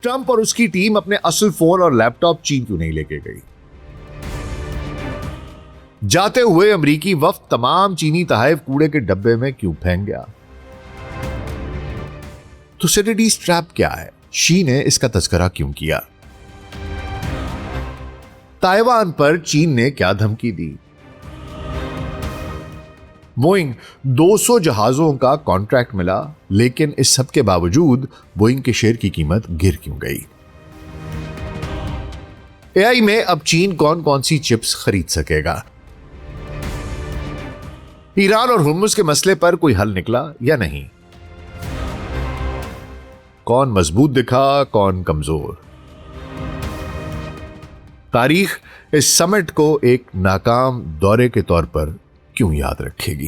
Trump اور اس کی team اپنے اصل فون اور لیپ ٹاپ چین کیوں نہیں لے کے گئی؟ جاتے ہوئے امریکی وفد تمام چینی تحائف کوڑے کے ڈبے میں کیوں پھینک گیا؟ تو سیڈیٹیز ٹریپ کیا ہے؟ شی نے اس کا تذکرہ کیوں کیا؟ تائیوان پر چین نے کیا دھمکی دی؟ بوئنگ 200 جہازوں کا کانٹریکٹ ملا، لیکن اس سب کے باوجود بوئنگ کے شیئر کی قیمت گر کیوں گئی؟ اے آئی میں اب چین کون کون سی چپس خرید سکے گا؟ ایران اور ہرمز کے مسئلے پر کوئی حل نکلا یا نہیں؟ کون مضبوط دکھا، کون کمزور؟ تاریخ اس سمٹ کو ایک ناکام دورے کے طور پر کیوں یاد رکھے گی؟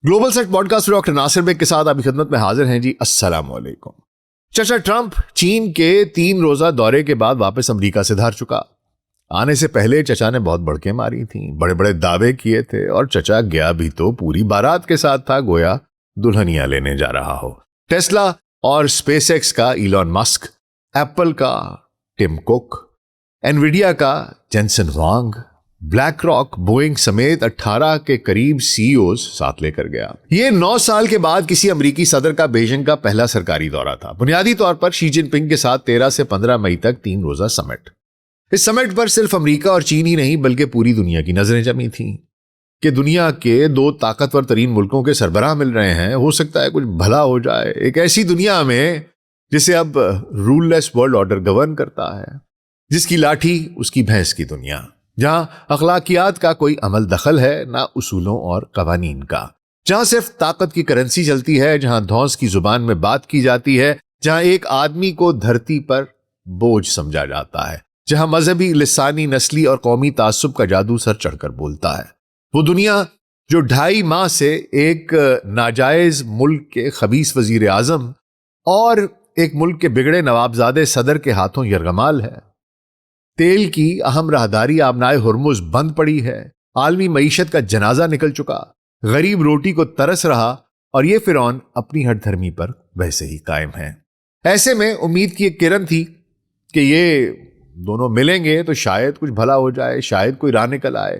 Global set podcast doctor Nasir Baig کے ساتھ آپ کی خدمت میں حاضر ہیں جی۔ السلام علیکم۔ چچا ٹرمپ چین کے 3 روزہ دورے کے بعد واپس امریکہ سے دھار چکا۔ آنے سے پہلے چچا نے بہت بڑکیں ماری تھیں، بڑے بڑے دعوے کیے تھے، اور چچا گیا بھی تو پوری بارات کے ساتھ تھا، گویا دلہنیاں لینے جا رہا ہو۔ ٹیسلا اور اسپیس ایکس کا ایلون مسک، ایپل کا ٹم کوک، انویڈیا کا جینسن ہوانگ، بلیک راک، بوئنگ سمیت 18 کے قریب سی ای اوز ساتھ لے کر گیا۔ یہ 9 سال کے بعد کسی امریکی صدر کا بیجنگ کا پہلا سرکاری دورہ تھا، بنیادی طور پر شی جن پنگ کے ساتھ 13 سے 15 مئی تک 3 روزہ سمٹ۔ اس سمٹ پر صرف امریکہ اور چین ہی نہیں بلکہ پوری دنیا کی نظریں جمی تھیں کہ دنیا کے 2 طاقتور ترین ملکوں کے سربراہ مل رہے ہیں، ہو سکتا ہے کچھ بھلا ہو جائے ایک ایسی دنیا میں جسے اب رول لیس ورلڈ آرڈر گورن کرتا ہے، جس کی لاٹھی اس کی بھینس کی دنیا، جہاں اخلاقیات کا کوئی عمل دخل ہے نہ اصولوں اور قوانین کا، جہاں صرف طاقت کی کرنسی چلتی ہے، جہاں دھونس کی زبان میں بات کی جاتی ہے، جہاں ایک آدمی کو دھرتی پر بوجھ سمجھا جاتا ہے، جہاں مذہبی، لسانی، نسلی اور قومی تعصب کا جادو سر چڑھ کر بولتا ہے۔ وہ دنیا جو 2.5 ماہ سے ایک ناجائز ملک کے خبیث وزیر اعظم اور ایک ملک کے بگڑے نوابزادے صدر کے ہاتھوں یرغمال ہے۔ تیل کی اہم راہداری آبنائے ہرمز بند پڑی ہے، عالمی معیشت کا جنازہ نکل چکا، غریب روٹی کو ترس رہا، اور یہ فرعون اپنی ہٹ دھرمی پر ویسے ہی قائم ہے۔ ایسے میں امید کی ایک کرن تھی کہ یہ دونوں ملیں گے تو شاید کچھ بھلا ہو جائے، شاید کوئی راہ نکل آئے،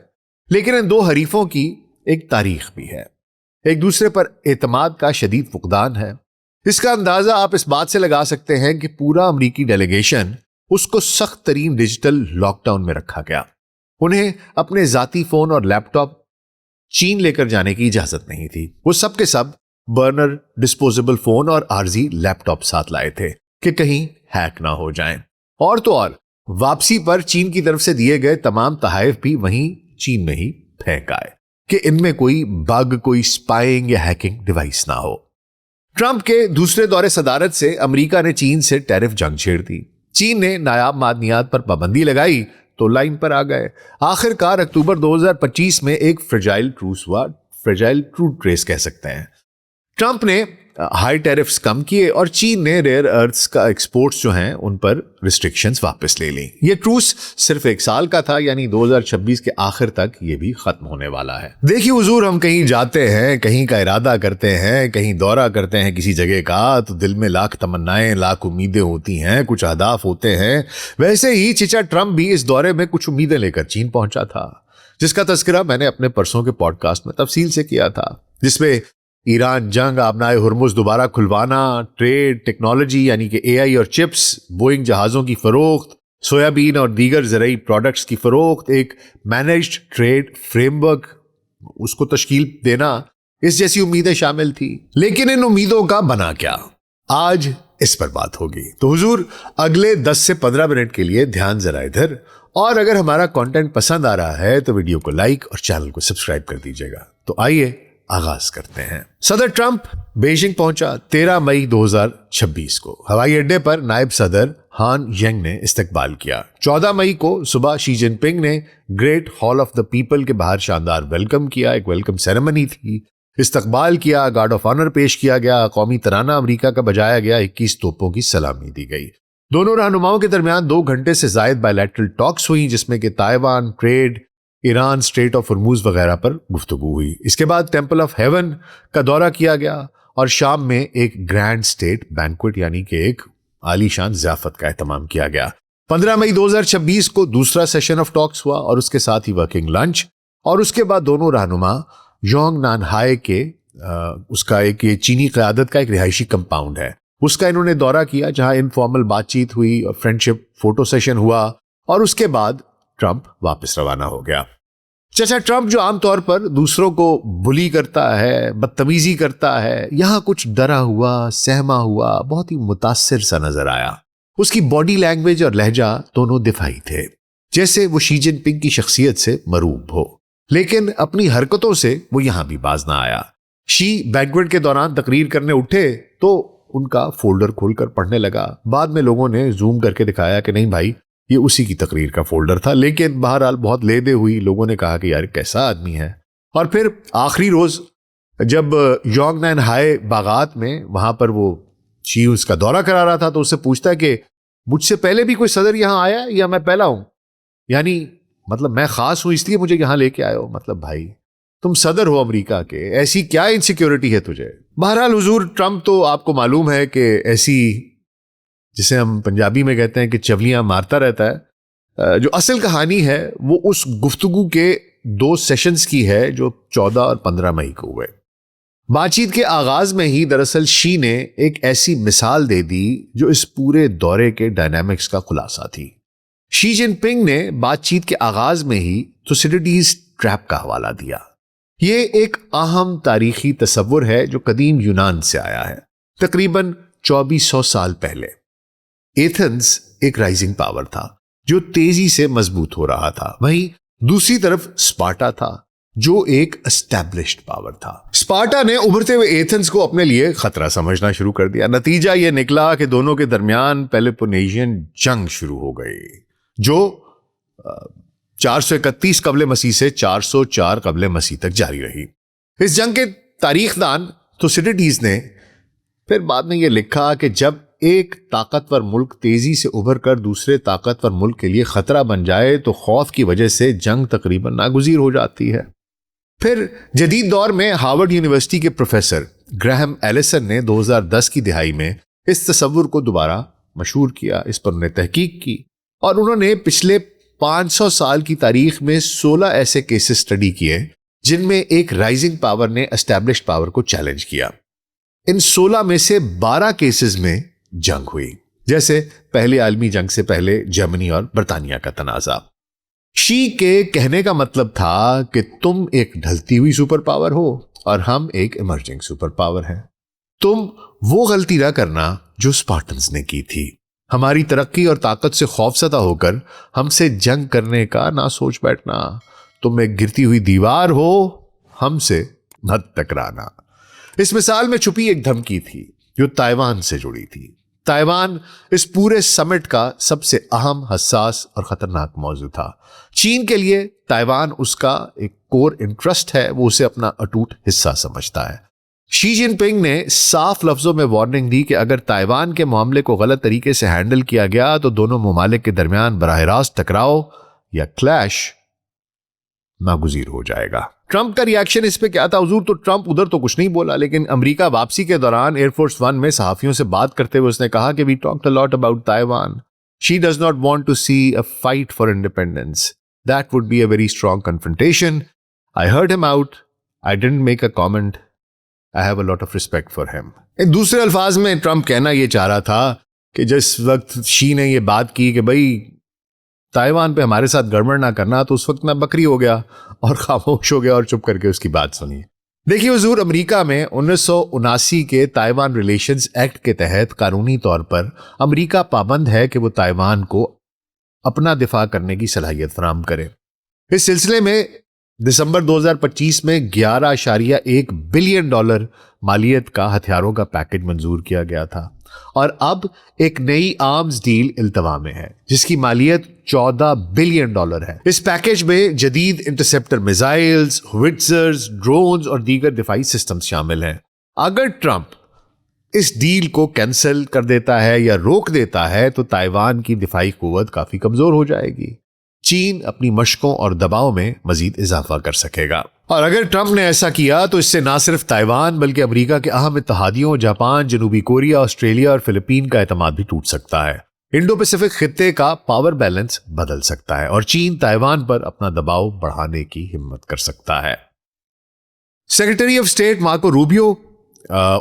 لیکن ان 2 حریفوں کی ایک تاریخ بھی ہے، ایک دوسرے پر اعتماد کا شدید فقدان ہے۔ اس کا اندازہ آپ اس بات سے لگا سکتے ہیں کہ پورا امریکی ڈیلیگیشن اس کو سخت ترین ڈیجیٹل لاک ڈاؤن میں رکھا گیا۔ انہیں اپنے ذاتی فون اور لیپ ٹاپ چین لے کر جانے کی اجازت نہیں تھی۔ وہ سب کے سب برنر، ڈسپوزیبل فون اور عارضی لیپ ٹاپ ساتھ لائے تھے کہ کہیں ہیک نہ ہو جائیں، اور تو اور واپسی پر چین کی طرف سے دیے گئے تمام تحائف بھی وہیں چین میں ہی پھینک آئے کہ ان میں کوئی بگ، کوئی سپائنگ یا ہیکنگ ڈیوائس نہ ہو۔ ٹرمپ کے دوسرے دورے صدارت سے امریکہ نے چین سے ٹیرف جنگ چھیڑ دی۔ چین نے نایاب معدنیات پر پابندی لگائی تو لائن پر آ گئے۔ آخر کار اکتوبر 2025 میں ایک فریجائل ٹروس ہوا، فریجائل ٹروٹ ریس کہہ سکتے ہیں۔ ٹرمپ نے ہائی ٹیرفز کم کیے اور چین نے ریئر ارتھس کا ایکسپورٹس جو ہیں ان پر ریسٹرکشنز واپس لے لیں۔ یہ ٹروس صرف 1 سال کا تھا، یعنی 2026 کے آخر تک یہ بھی ختم ہونے والا ہے۔ دیکھیے حضور، ہم کہیں جاتے ہیں، کہیں کا ارادہ کرتے ہیں، کہیں دورہ کرتے ہیں کسی جگہ کا، تو دل میں لاکھ تمنائیں، لاکھ امیدیں ہوتی ہیں، کچھ اہداف ہوتے ہیں۔ ویسے ہی چچا ٹرمپ بھی اس دورے میں کچھ امیدیں لے کر چین پہنچا تھا، جس کا تذکرہ میں نے اپنے پرسوں کے پوڈ کاسٹ میں تفصیل سے کیا تھا، جس میں ایران جنگ، آبنائے ہرمز دوبارہ کھلوانا، ٹریڈ، ٹیکنالوجی یعنی کہ اے آئی اور چپس، بوئنگ جہازوں کی فروخت، سویابین اور دیگر زرعی پروڈکٹس کی فروخت، ایک مینجڈ ٹریڈ فریم ورک اس کو تشکیل دینا، اس جیسی امیدیں شامل تھی۔ لیکن ان امیدوں کا بنا کیا؟ آج اس پر بات ہوگی۔ تو حضور اگلے 10 سے 15 منٹ کے لیے دھیان ذرا ادھر، اور اگر ہمارا کنٹینٹ پسند آ رہا ہے تو ویڈیو کو لائک اور چینل کو سبسکرائب کر دیجیے گا۔ تو آئیے آغاز کرتے ہیں۔ صدر ٹرمپ بیجنگ پہنچا 13 مئی 2026 کو۔ ہوائی اڈے پر نائب صدر ہان ینگ نے استقبال کیا۔ 14 مئی کو صبح شی جن پنگ نے great hall of the people کے باہر شاندار ویلکم کیا، ایک ویلکم سیریمنی تھی، استقبال کیا، گارڈ آف آنر پیش کیا گیا، قومی ترانہ امریکہ کا بجایا گیا، 21 توپوں کی سلامی دی گئی۔ دونوں رہنماؤں کے درمیان 2 گھنٹے سے زائد بائیلیٹرل ٹاکس ہوئی، جس میں کہ Taiwan, trade, Iran, strait of Hormuz وغیرہ پر گفتگو ہوئی۔ اس کے بعد ٹیمپل آف ہیون کا دورہ کیا گیا اور شام میں ایک گرینڈ اسٹیٹ بینکوٹ یعنی کہ ایک عالی شان ضیافت کا اہتمام کیا گیا۔ 15 مئی 2026 کو دوسرا سیشن آف ٹاکس ہوا اور اس کے ساتھ ہی ورکنگ لنچ، اور اس کے بعد دونوں رہنما یونگ نان ہائے کے اس کا ایک یہ چینی قیادت کا ایک رہائشی کمپاؤنڈ ہے، اس کا انہوں نے دورہ کیا، جہاں انفارمل بات چیت ہوئی اور فرینڈشپ فوٹو سیشن ہوا، اور اس کے بعد ٹرمپ واپس روانہ ہو گیا۔ چچا ٹرمپ جو عام طور پر دوسروں کو بلی کرتا ہے، بدتمیزی کرتا ہے، یہاں کچھ ڈرا ہوا، سہما ہوا، بہت ہی متاثر سا نظر آیا۔ اس کی باڈی لینگویج اور لہجہ دونوں دفاعی تھے، جیسے وہ شی جن پنگ کی شخصیت سے مروب ہو، لیکن اپنی حرکتوں سے وہ یہاں بھی باز نہ آیا۔ شی بینکویٹ کے دوران تقریر کرنے اٹھے تو ان کا فولڈر کھول کر پڑھنے لگا۔ بعد میں لوگوں نے زوم کر کے دکھایا کہ نہیں بھائی، یہ اسی کی تقریر کا فولڈر تھا، لیکن بہرحال بہت لیدے ہوئی، لوگوں نے کہا کہ یار کیسا آدمی ہے۔ اور پھر آخری روز جب یونگ نان ہائے باغات میں وہاں پر وہ شی اس کا دورہ کرا رہا تھا تو اس سے پوچھتا ہے کہ مجھ سے پہلے بھی کوئی صدر یہاں آیا یا میں پہلا ہوں؟ یعنی مطلب میں خاص ہوں اس لیے مجھے یہاں لے کے آئے ہو؟ مطلب بھائی تم صدر ہو امریکہ کے، ایسی کیا انسیکیورٹی ہے تجھے؟ بہرحال حضور ٹرمپ تو آپ کو معلوم ہے کہ ایسی جسے ہم پنجابی میں کہتے ہیں کہ چولیاں مارتا رہتا ہے۔ جو اصل کہانی ہے وہ اس گفتگو کے 2 سیشنز کی ہے جو 14 اور 15 مئی کو ہوئے۔ بات چیت کے آغاز میں ہی دراصل شی نے ایک ایسی مثال دے دی جو اس پورے دورے کے ڈائنامکس کا خلاصہ تھی۔ شی جن پنگ نے بات چیت کے آغاز میں ہی تھوسیڈیڈیز ٹریپ کا حوالہ دیا۔ یہ ایک اہم تاریخی تصور ہے جو قدیم یونان سے آیا ہے، تقریباً 2400 سال پہلے۔ ایتھنز ایک رائزنگ پاور تھا جو تیزی سے مضبوط ہو رہا تھا، وہیں دوسری طرف اسپارٹا تھا جو ایک اسٹیبلشڈ پاور تھا۔ اسپارٹا نے ابھرتے ہوئے ایتھنز کو اپنے لیے خطرہ سمجھنا شروع کر دیا۔ نتیجہ یہ نکلا کہ دونوں کے درمیان پیلوپونیشین جنگ شروع ہو گئی جو 431 قبل مسیح سے 404 قبل مسیح تک جاری رہی۔ اس جنگ کے تاریخ دان تھوسیڈیڈیز نے پھر بعد میں یہ لکھا کہ جب ایک طاقتور ملک تیزی سے ابھر کر دوسرے طاقتور ملک کے لیے خطرہ بن جائے تو خوف کی وجہ سے جنگ تقریباً ناگزیر ہو جاتی ہے۔ پھر جدید دور میں ہارورڈ یونیورسٹی کے پروفیسر گراہم ایلیسن نے 2010 کی دہائی میں اس تصور کو دوبارہ مشہور کیا، اس پر انہوں نے تحقیق کی اور انہوں نے پچھلے 500 سال کی تاریخ میں 16 ایسے کیسز اسٹڈی کیے جن میں ایک رائزنگ پاور نے اسٹیبلشڈ پاور کو چیلنج کیا۔ ان 16 میں سے 12 کیسز میں جنگ ہوئی، جیسے پہلے عالمی جنگ سے پہلے جرمنی اور برطانیہ کا تنازع۔ شی کے کہنے کا مطلب تھا کہ تم ایک ڈھلتی ہوئی سپر پاور ہو اور ہم ایک ایمرجنگ سپر پاور ہیں۔ تم وہ غلطی نہ کرنا جو اسپارٹنز نے کی تھی، ہماری ترقی اور طاقت سے خوف زدہ ہو کر ہم سے جنگ کرنے کا نہ سوچ بیٹھنا۔ تم ایک گرتی ہوئی دیوار ہو، ہم سے مت ٹکرانا۔ اس مثال میں چھپی ایک دھمکی تھی جو تائیوان سے جڑی تھی۔ تائیوان اس پورے سمٹ کا سب سے اہم، حساس اور خطرناک موضوع تھا۔ چین کے لیے تائیوان اس کا ایک کور انٹرسٹ ہے، وہ اسے اپنا اٹوٹ حصہ سمجھتا ہے۔ شی جن پنگ نے صاف لفظوں میں وارننگ دی کہ اگر تائیوان کے معاملے کو غلط طریقے سے ہینڈل کیا گیا تو دونوں ممالک کے درمیان براہ راست ٹکراؤ یا کلیش ناگزیر ہو جائے گا۔ ٹرمپ کا ریاکشن اس پہ کیا تھا حضور؟ تو ٹرمپ ادھر تو کچھ نہیں بولا، لیکن امریکہ واپسی کے دوران ایئر فورس 1 میں صحافیوں سے بات کرتے ہوئے اس نے کہا کہ we talked a lot about Taiwan. She does not want to see a fight for independence. That would be a very strong confrontation. I heard him out. I didn't make a comment. I have a lot of respect for him. دوسرے الفاظ میں Trump کہنا یہ چاہ رہا تھا کہ جس وقت شی نے یہ بات کی کہ بھائی تائیوان پہ ہمارے ساتھ گڑبڑ نہ کرنا، تو اس وقت میں بکری ہو گیا اور خاموش ہو گیا اور چپ کر کے اس کی بات سنی۔ دیکھیے حضور، امریکہ میں 1979 کے تائیوان ریلیشنز ایکٹ کے تحت قانونی طور پر امریکہ پابند ہے کہ وہ تائیوان کو اپنا دفاع کرنے کی صلاحیت فراہم کرے۔ اس سلسلے میں دسمبر 2025 میں $11.1 بلین مالیت کا ہتھیاروں کا پیکج منظور کیا گیا تھا، اور اب ایک نئی آرمز ڈیل التوا میں ہے جس کی مالیت $14 بلین ہے۔ اس پیکج میں جدید انٹرسیپٹر میزائلز، ہوئٹزرز، ڈرونز اور دیگر دفاعی سسٹمز شامل ہیں۔ اگر ٹرمپ اس ڈیل کو کینسل کر دیتا ہے یا روک دیتا ہے تو تائیوان کی دفاعی قوت کافی کمزور ہو جائے گی۔ چین اپنی مشقوں اور دباؤ میں مزید اضافہ کر سکے گا۔ اور اگر ٹرمپ نے ایسا کیا تو اس سے نہ صرف تائیوان بلکہ امریکہ کے اہم اتحادیوں جاپان، جنوبی کوریا، آسٹریلیا اور فلپین کا اعتماد بھی ٹوٹ سکتا ہے۔ انڈو پیسفک خطے کا پاور بیلنس بدل سکتا ہے اور چین تائیوان پر اپنا دباؤ بڑھانے کی ہمت کر سکتا ہے۔ Secretary of state Marco Rubio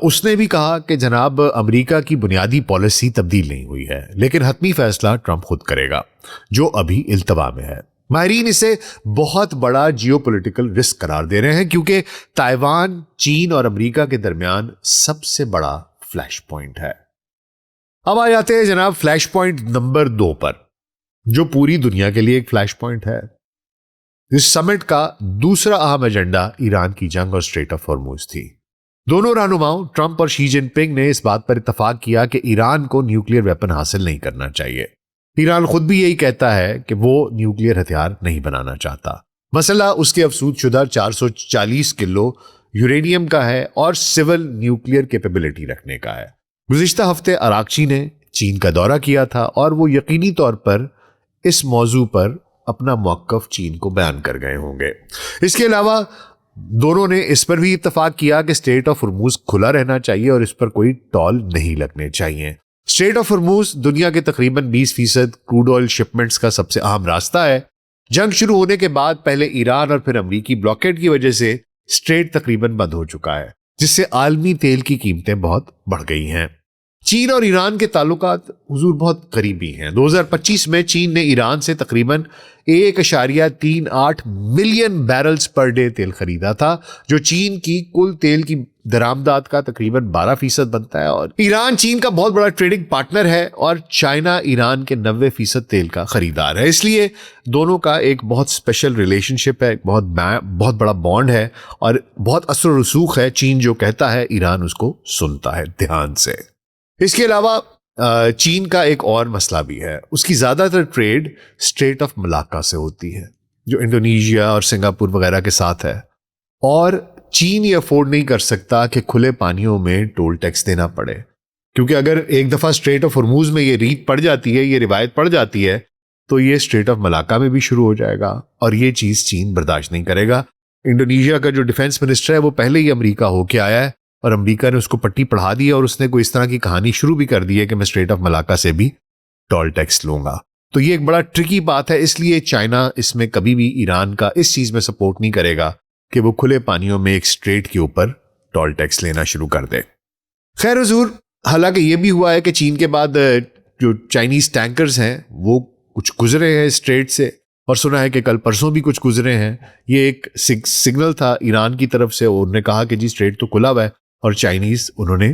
اس نے بھی کہا کہ جناب امریکہ کی بنیادی پالیسی تبدیل نہیں ہوئی ہے، لیکن حتمی فیصلہ ٹرمپ خود کرے گا جو ابھی التوا میں ہے۔ ماہرین اسے بہت بڑا جیو پولیٹیکل رسک قرار دے رہے ہیں کیونکہ تائیوان چین اور امریکہ کے درمیان سب سے بڑا فلیش پوائنٹ ہے۔ اب آ جاتے ہیں جناب فلیش پوائنٹ نمبر 2 پر، جو پوری دنیا کے لیے ایک فلیش پوائنٹ ہے۔ اس سمٹ کا دوسرا اہم ایجنڈا ایران کی جنگ اور اسٹریٹ آف ہارموز تھی۔ دونوں رہنماؤں ٹرمپ اور شی جن پنگ نے اس بات پر اتفاق کیا کہ ایران کو نیوکلیئر ویپن حاصل نہیں کرنا چاہیے۔ ایران خود بھی یہی کہتا ہے کہ وہ نیوکلیئر ہتھیار نہیں بنانا چاہتا۔ مسئلہ اس کے افسود شدہ 440 کلو یورینیم کا ہے اور سول نیوکلیئر کیپیبلٹی رکھنے کا ہے۔ گزشتہ ہفتے اراکچی نے چین کا دورہ کیا تھا اور وہ یقینی طور پر اس موضوع پر اپنا موقف چین کو بیان کر گئے ہوں گے۔ اس کے علاوہ دونوں نے اس پر بھی اتفاق کیا کہ اسٹریٹ آف ہارموز کھلا رہنا چاہیے اور اس پر کوئی ٹول نہیں لگنے چاہیے۔ اسٹریٹ آف ہارموز دنیا کے تقریباً 20% کروڈ آئل شپمنٹس کا سب سے اہم راستہ ہے۔ جنگ شروع ہونے کے بعد پہلے ایران اور پھر امریکی بلاکیڈ کی وجہ سے اسٹریٹ تقریباً بند ہو چکا ہے، جس سے عالمی تیل کی قیمتیں بہت بڑھ گئی ہیں۔ چین اور ایران کے تعلقات حضور بہت قریبی ہیں۔ 2025 میں چین نے ایران سے تقریباً 1.38 ملین بیرلز پر ڈے تیل خریدا تھا، جو چین کی کل تیل کی درآمدات کا تقریباً 12% بنتا ہے۔ اور ایران چین کا بہت بڑا ٹریڈنگ پارٹنر ہے اور چائنا ایران کے 90% تیل کا خریدار ہے۔ اس لیے دونوں کا ایک بہت اسپیشل ریلیشن شپ ہے، ایک بہت بڑا بانڈ ہے اور بہت اثر و رسوخ ہے۔ چین جو کہتا ہے ایران اس کو سنتا ہے دھیان سے۔ اس کے علاوہ چین کا ایک اور مسئلہ بھی ہے، اس کی زیادہ تر ٹریڈ اسٹریٹ آف ملاکا سے ہوتی ہے جو انڈونیشیا اور سنگاپور وغیرہ کے ساتھ ہے، اور چین یہ افورڈ نہیں کر سکتا کہ کھلے پانیوں میں ٹول ٹیکس دینا پڑے، کیونکہ اگر ایک دفعہ اسٹریٹ آف ہارموز میں یہ ریت پڑ جاتی ہے، یہ روایت پڑ جاتی ہے، تو یہ اسٹریٹ آف ملاکا میں بھی شروع ہو جائے گا اور یہ چیز چین برداشت نہیں کرے گا۔ انڈونیشیا کا جو ڈیفنس منسٹر ہے وہ پہلے ہی امریکہ ہو کے آیا ہے اور امریکہ نے اس کو پٹی پڑھا دی اور اس نے کوئی اس طرح کی کہانی شروع بھی کر دی ہے کہ میں اسٹریٹ آف ملاکا سے بھی ٹول ٹیکس لوں گا۔ تو یہ ایک بڑا ٹرکی بات ہے، اس لیے چائنا اس میں کبھی بھی ایران کا اس چیز میں سپورٹ نہیں کرے گا کہ وہ کھلے پانیوں میں ایک اسٹریٹ کے اوپر ٹول ٹیکس لینا شروع کر دے۔ خیر حضور، حالانکہ یہ بھی ہوا ہے کہ چین کے بعد جو چائنیز ٹینکرز ہیں وہ کچھ گزرے ہیں اسٹریٹ سے، اور سنا ہے کہ کل پرسوں بھی کچھ گزرے ہیں۔ یہ ایک سگنل تھا ایران کی طرف سے، انہوں نے کہا کہ جی اسٹریٹ تو کھلا ہوا ہے، اور چائنیز انہوں نے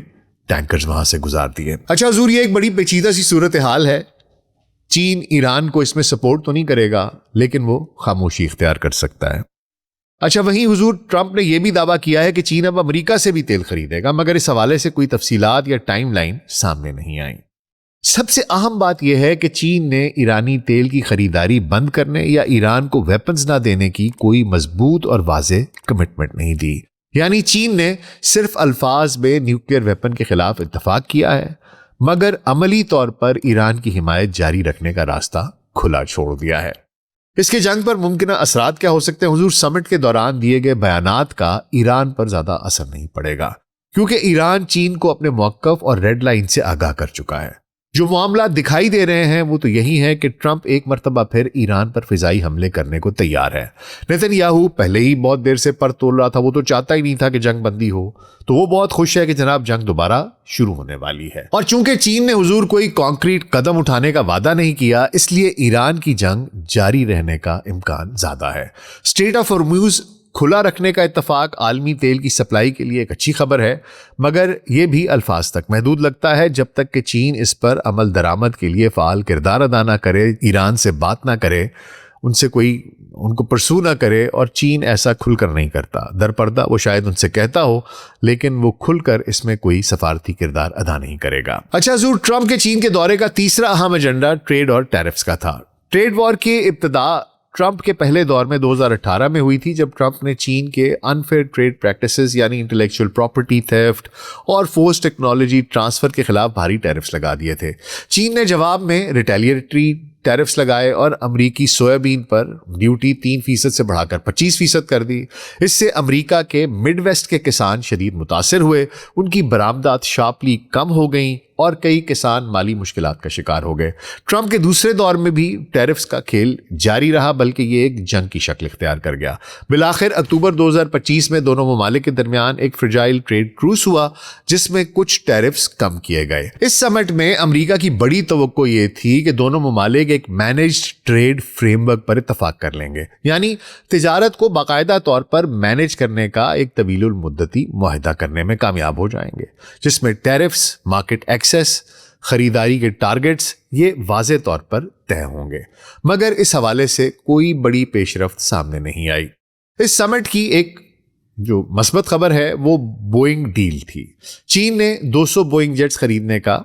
ٹینکرز وہاں سے گزار دیے۔ اچھا حضور، یہ ایک بڑی پیچیدہ سی صورتحال ہے۔ چین ایران کو اس میں سپورٹ تو نہیں کرے گا، لیکن وہ خاموشی اختیار کر سکتا ہے۔ اچھا، وہیں حضور ٹرمپ نے یہ بھی دعویٰ کیا ہے کہ چین اب امریکہ سے بھی تیل خریدے گا، مگر اس حوالے سے کوئی تفصیلات یا ٹائم لائن سامنے نہیں آئیں۔ سب سے اہم بات یہ ہے کہ چین نے ایرانی تیل کی خریداری بند کرنے یا ایران کو ویپنز نہ دینے کی کوئی مضبوط اور واضح کمٹمنٹ نہیں دی۔ یعنی چین نے صرف الفاظ میں نیوکلیئر ویپن کے خلاف اتفاق کیا ہے، مگر عملی طور پر ایران کی حمایت جاری رکھنے کا راستہ کھلا چھوڑ دیا ہے۔ اس کے جنگ پر ممکنہ اثرات کیا ہو سکتے ہیں حضور؟ سمٹ کے دوران دیے گئے بیانات کا ایران پر زیادہ اثر نہیں پڑے گا، کیونکہ ایران چین کو اپنے موقف اور ریڈ لائن سے آگاہ کر چکا ہے۔ جو معاملات دکھائی دے رہے ہیں وہ تو یہی ہے کہ ٹرمپ ایک مرتبہ پھر ایران پر فضائی حملے کرنے کو تیار ہے۔ نیتن یاہو پہلے ہی بہت دیر سے پر تول رہا تھا، وہ تو چاہتا ہی نہیں تھا کہ جنگ بندی ہو، تو وہ بہت خوش ہے کہ جناب جنگ دوبارہ شروع ہونے والی ہے۔ اور چونکہ چین نے حضور کوئی کانکریٹ قدم اٹھانے کا وعدہ نہیں کیا، اس لیے ایران کی جنگ جاری رہنے کا امکان زیادہ ہے۔ اسٹریٹ آف ہارموز کھلا رکھنے کا اتفاق عالمی تیل کی سپلائی کے لیے ایک اچھی خبر ہے، مگر یہ بھی الفاظ تک محدود لگتا ہے جب تک کہ چین اس پر عمل درآمد کے لیے فعال کردار ادا نہ کرے، ایران سے بات نہ کرے، ان کو پرسو نہ کرے۔ اور چین ایسا کھل کر نہیں کرتا، در پردہ وہ شاید ان سے کہتا ہو، لیکن وہ کھل کر اس میں کوئی سفارتی کردار ادا نہیں کرے گا۔ اچھا حضور، ٹرمپ کے چین کے دورے کا تیسرا اہم ایجنڈا ٹریڈ اور ٹیرفز کا تھا۔ ٹریڈ وار کی ابتدا ٹرمپ کے پہلے دور میں 2018 میں ہوئی تھی، جب ٹرمپ نے چین کے انفیئر ٹریڈ پریکٹسز یعنی انٹلیکچوئل پراپرٹی تھیفٹ اور فورس ٹیکنالوجی ٹرانسفر کے خلاف بھاری ٹیرفز لگا دیے تھے۔ چین نے جواب میں ریٹیلیٹری ٹیرفز لگائے اور امریکی سویابین پر ڈیوٹی 3% سے بڑھا کر 25% کر دی۔ اس سے امریکہ کے مڈ ویسٹ کے کسان شدید متاثر ہوئے، ان کی برآمدات شارپلی کم ہو گئیں اور کئی کسان مالی مشکلات کا شکار ہو گئے۔ ٹرمپ کے دوسرے دور میں بھی ٹیرفز کا کھیل جاری رہا، بلکہ یہ ایک جنگ کی شکل اختیار کر گیا۔ بالآخر اکتوبر 2025 میں دونوں ممالک کے درمیان ایک فرجائل ٹریڈ کروز ہوا جس میں کچھ ٹیرفز کم کیے گئے۔ اس سمٹ میں امریکہ کی بڑی توقع یہ تھی کہ دونوں ممالک ایک مینجڈ ٹریڈ فریم ورک پر اتفاق کر لیں گے، یعنی تجارت کو باقاعدہ طور پر مینج کرنے کا ایک طویل المدتی معاہدہ کرنے میں کامیاب ہو جائیں گے، جس میں ٹیرفز، مارکیٹ ایکسیس، خریداری کے ٹارگٹس یہ واضح طور پر طے ہوں گے۔ مگر اس حوالے سے کوئی بڑی پیش رفت سامنے نہیں آئی۔ اس سمٹ کی ایک جو مثبت خبر ہے وہ بوئنگ ڈیل تھی۔ چین نے 200 بوئنگ جیٹس خریدنے کا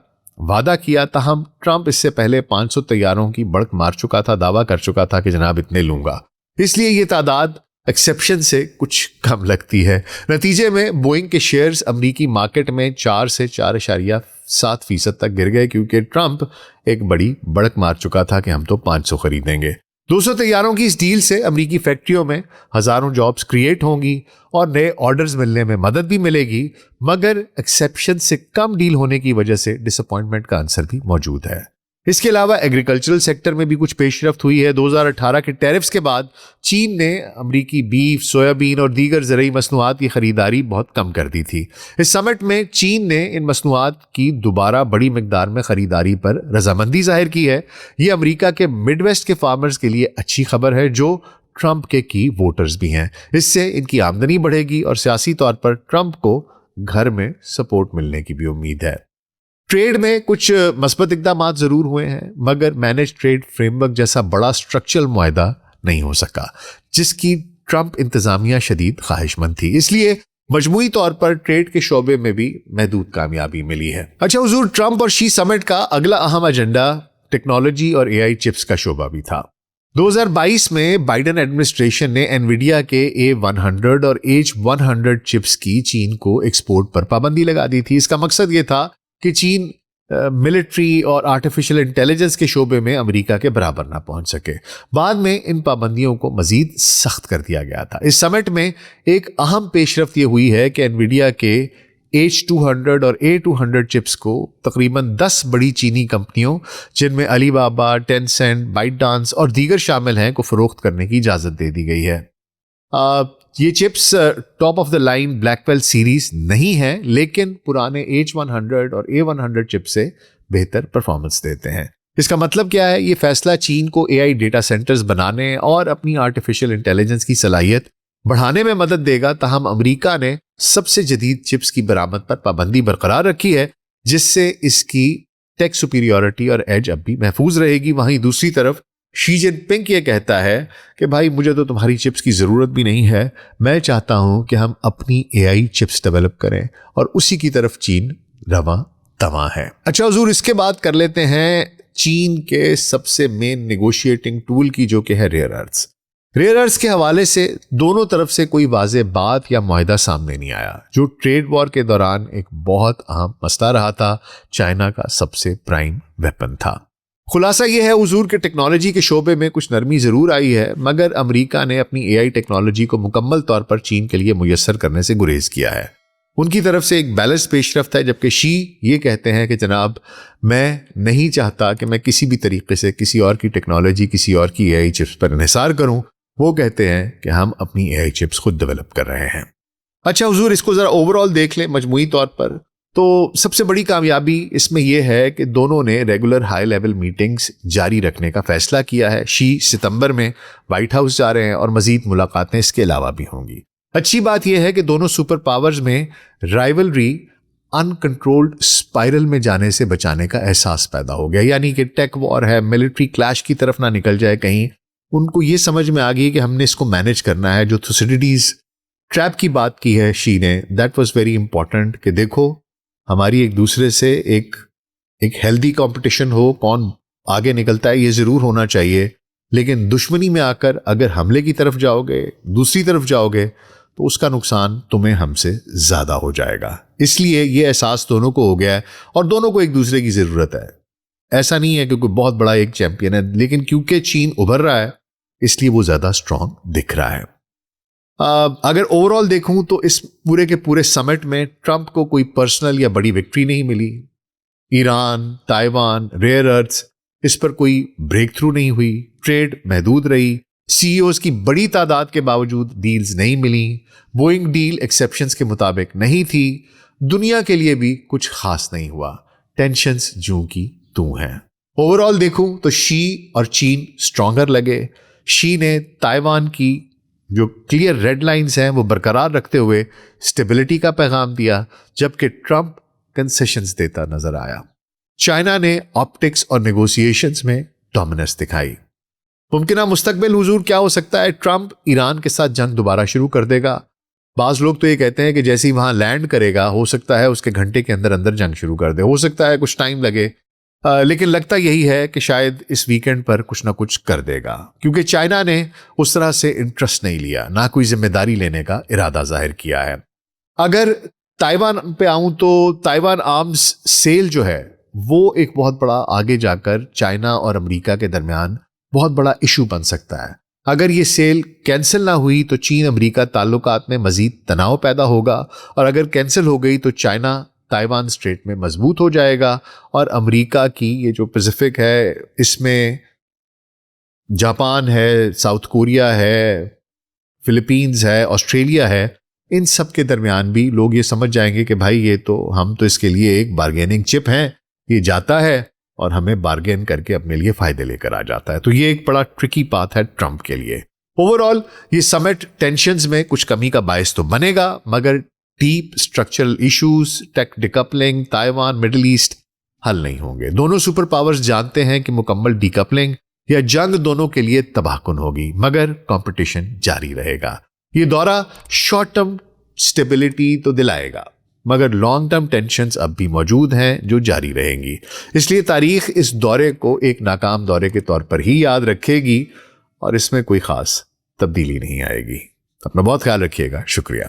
وعدہ کیا، تاہم ٹرمپ اس سے پہلے 500 طیاروں کی بڑک مار چکا تھا، دعویٰ کر چکا تھا کہ جناب اتنے لوں گا، اس لیے یہ تعداد ایکسیپشن سے کچھ کم لگتی ہے۔ نتیجے میں بوئنگ کے شیئرز امریکی مارکیٹ میں 4 سے 4.7% تک گر گئے، کیونکہ ٹرمپ ایک بڑی بڑک مار چکا تھا کہ ہم تو 500 خریدیں گے۔ 200 طیاروں کی اس ڈیل سے امریکی فیکٹریوں میں ہزاروں جابز کریٹ ہوں گی اور نئے آرڈرز ملنے میں مدد بھی ملے گی، مگر ایکسیپشن سے کم ڈیل ہونے کی وجہ سے ڈس اپوائنٹمنٹ کا عنصر بھی موجود ہے۔ اس کے علاوہ ایگریکلچرل سیکٹر میں بھی کچھ پیش رفت ہوئی ہے۔ 2018 کے ٹیرفز کے بعد چین نے امریکی بیف، سویابین اور دیگر زرعی مصنوعات کی خریداری بہت کم کر دی تھی۔ اس سمٹ میں چین نے ان مصنوعات کی دوبارہ بڑی مقدار میں خریداری پر رضامندی ظاہر کی ہے۔ یہ امریکہ کے مڈ ویسٹ کے فارمرز کے لیے اچھی خبر ہے جو ٹرمپ کے کی ووٹرز بھی ہیں۔ اس سے ان کی آمدنی بڑھے گی اور سیاسی طور پر ٹرمپ کو گھر میں سپورٹ ملنے کی بھی امید ہے۔ ٹریڈ میں کچھ مثبت اقدامات ضرور ہوئے ہیں، مگر مینج ٹریڈ فریم ورک جیسا بڑا اسٹرکچرل معاہدہ نہیں ہو سکا جس کی ٹرمپ انتظامیہ شدید خواہش مند تھی۔ اس لیے مجموعی طور پر ٹریڈ کے شعبے میں بھی محدود کامیابی ملی ہے۔ اچھا حضور، ٹرمپ اور شی سمٹ کا اگلا اہم ایجنڈا ٹیکنالوجی اور AI چپس کا شعبہ بھی تھا۔ 2022 میں بائیڈن ایڈمنسٹریشن نے انویڈیا کے A100 اور H100 چپس کی چین کو ایکسپورٹ پر پابندی لگا دی تھی۔ اس کا مقصد یہ تھا کہ چین ملٹری اور آرٹیفیشل انٹیلیجنس کے شعبے میں امریکہ کے برابر نہ پہنچ سکے۔ بعد میں ان پابندیوں کو مزید سخت کر دیا گیا تھا۔ اس سمٹ میں ایک اہم پیش رفت یہ ہوئی ہے کہ انویڈیا کے H200 اور A200 چپس کو تقریباً 10 بڑی چینی کمپنیوں جن میں علی بابا، ٹینسینٹ، بائٹ ڈانس اور دیگر شامل ہیں کو فروخت کرنے کی اجازت دے دی گئی ہے۔ یہ chips top of the line black series نہیں ہیں، لیکن پرانے H100 اور A100 چپ سے بہتر پرفارمنس دیتے ہیں۔ اس کا مطلب کیا ہے؟ یہ فیصلہ چین کو AI ڈیٹا سینٹرز بنانے اور اپنی آرٹیفیشل انٹیلیجنس کی صلاحیت بڑھانے میں مدد دے گا، تاہم امریکہ نے سب سے جدید چپس کی برآمد پر پابندی برقرار رکھی ہے، جس سے اس کی ٹیک سپیریورٹی اور ایج اب بھی محفوظ رہے گی۔ وہیں دوسری طرف شی جن پنگ یہ کہتا ہے کہ بھائی مجھے تو تمہاری چپس کی ضرورت بھی نہیں ہے، میں چاہتا ہوں کہ ہم اپنی AI چپس ڈیولپ کریں، اور اسی کی طرف چین رواں تواں ہے۔ اچھا حضور، اس کے بعد کر لیتے ہیں چین کے سب سے مین نیگوشیٹنگ ٹول کی، جو کہ ہے ریئر ارتھس۔ ریئر ارتھس کے حوالے سے دونوں طرف سے کوئی واضح بات یا معاہدہ سامنے نہیں آیا، جو ٹریڈ وار کے دوران ایک بہت اہم مسئلہ رہا تھا، چائنا کا سب سے پرائم ویپن تھا۔ خلاصہ یہ ہے حضور کہ ٹیکنالوجی کے شعبے میں کچھ نرمی ضرور آئی ہے، مگر امریکہ نے اپنی AI ٹیکنالوجی کو مکمل طور پر چین کے لیے میسر کرنے سے گریز کیا ہے۔ ان کی طرف سے ایک بیلنس پیش رفت ہے، جبکہ شی یہ کہتے ہیں کہ جناب میں نہیں چاہتا کہ میں کسی بھی طریقے سے کسی اور کی ٹیکنالوجی، کسی اور کی AI چپس پر انحصار کروں۔ وہ کہتے ہیں کہ ہم اپنی AI چپس خود ڈیولپ کر رہے ہیں۔ اچھا حضور، اس کو ذرا اوور آل دیکھ لیں مجموعی طور پر، تو سب سے بڑی کامیابی اس میں یہ ہے کہ دونوں نے ریگولر ہائی لیول میٹنگز جاری رکھنے کا فیصلہ کیا ہے۔ شی ستمبر میں وائٹ ہاؤس جا رہے ہیں اور مزید ملاقاتیں اس کے علاوہ بھی ہوں گی۔ اچھی بات یہ ہے کہ دونوں سپر پاورز میں رائیولری ان کنٹرولڈ اسپائرل میں جانے سے بچانے کا احساس پیدا ہو گیا، یعنی کہ ٹیک وار ہے، ملٹری کلیش کی طرف نہ نکل جائے کہیں۔ ان کو یہ سمجھ میں آ گئی کہ ہم نے اس کو مینج کرنا ہے۔ جو تھوسیڈیڈیز ٹریپ کی بات کی ہے شی نے، دیٹ واز ویری امپورٹنٹ، کہ دیکھو ہماری ایک دوسرے سے ایک ہیلدی کمپٹیشن ہو، کون آگے نکلتا ہے، یہ ضرور ہونا چاہیے، لیکن دشمنی میں آ کر اگر حملے کی طرف جاؤ گے، دوسری طرف جاؤ گے، تو اس کا نقصان تمہیں ہم سے زیادہ ہو جائے گا۔ اس لیے یہ احساس دونوں کو ہو گیا ہے اور دونوں کو ایک دوسرے کی ضرورت ہے۔ ایسا نہیں ہے کہ کوئی بہت بڑا ایک چیمپئن ہے، لیکن کیونکہ چین ابھر رہا ہے اس لیے وہ زیادہ اسٹرانگ دکھ رہا ہے۔ اگر اوور آل دیکھوں تو اس پورے کے پورے سمٹ میں ٹرمپ کو کوئی پرسنل یا بڑی وکٹری نہیں ملی۔ ایران، تائیوان، ریئر ارتھس، اس پر کوئی بریک تھرو نہیں ہوئی، ٹریڈ محدود رہی، سی اوز کی بڑی تعداد کے باوجود ڈیلز نہیں ملیں، بوئنگ ڈیل ایکسیپشنز کے مطابق نہیں تھی، دنیا کے لیے بھی کچھ خاص نہیں ہوا، ٹینشنز جوں کی توں ہیں۔ اوور آل دیکھوں تو شی اور چین اسٹرانگر لگے۔ شی نے تائیوان کی جو کلیئر ریڈ لائنز ہیں وہ برقرار رکھتے ہوئے اسٹیبلٹی کا پیغام دیا، جبکہ ٹرمپ کنسیشنز دیتا نظر آیا۔ چائنا نے آپٹکس اور نیگوسیشنز میں ڈومیننس دکھائی۔ ممکنہ مستقبل حضور کیا ہو سکتا ہے؟ ٹرمپ ایران کے ساتھ جنگ دوبارہ شروع کر دے گا۔ بعض لوگ تو یہ کہتے ہیں کہ جیسے ہی وہاں لینڈ کرے گا ہو سکتا ہے اس کے گھنٹے کے اندر اندر جنگ شروع کر دے، ہو سکتا ہے کچھ ٹائم لگے، لیکن لگتا یہی ہے کہ شاید اس ویکنڈ پر کچھ نہ کچھ کر دے گا، کیونکہ چائنا نے اس طرح سے انٹرسٹ نہیں لیا، نہ کوئی ذمہ داری لینے کا ارادہ ظاہر کیا ہے۔ اگر تائیوان پہ آؤں تو تائیوان آرمز سیل جو ہے وہ ایک بہت بڑا آگے جا کر چائنا اور امریکہ کے درمیان بہت بڑا ایشو بن سکتا ہے۔ اگر یہ سیل کینسل نہ ہوئی تو چین امریکہ تعلقات میں مزید تناؤ پیدا ہوگا، اور اگر کینسل ہو گئی تو چائنا تائیوان اسٹریٹ میں مضبوط ہو جائے گا، اور امریکہ کی یہ جو پیسیفک ہے اس میں جاپان ہے، ساؤتھ کوریا ہے، فلپینز ہے، آسٹریلیا ہے، ان سب کے درمیان بھی لوگ یہ سمجھ جائیں گے کہ بھائی یہ تو ہم تو اس کے لیے ایک بارگیننگ چپ ہیں، یہ جاتا ہے اور ہمیں بارگین کر کے اپنے لیے فائدے لے کر آ جاتا ہے۔ تو یہ ایک بڑا ٹرکی پاتھ ہے ٹرمپ کے لیے۔ اوور آل یہ سمٹ ٹینشنز میں کچھ کمی کا باعث تو بنے گا، مگر ڈیپ اسٹرکچرل ایشوز، ٹیک ڈیکپلنگ، تائیوان، مڈل ایسٹ حل نہیں ہوں گے۔ دونوں سپر پاورز جانتے ہیں کہ مکمل ڈیکپلنگ یا جنگ دونوں کے لیے تباہ کن ہوگی، مگر کمپٹیشن جاری رہے گا۔ یہ دورہ شارٹ ٹرم سٹیبلٹی تو دلائے گا، مگر لانگ ٹرم ٹینشنز اب بھی موجود ہیں جو جاری رہیں گی۔ اس لیے تاریخ اس دورے کو ایک ناکام دورے کے طور پر ہی یاد رکھے گی، اور اس میں کوئی خاص تبدیلی نہیں آئے گی۔ اپنا بہت خیال رکھیے گا، شکریہ۔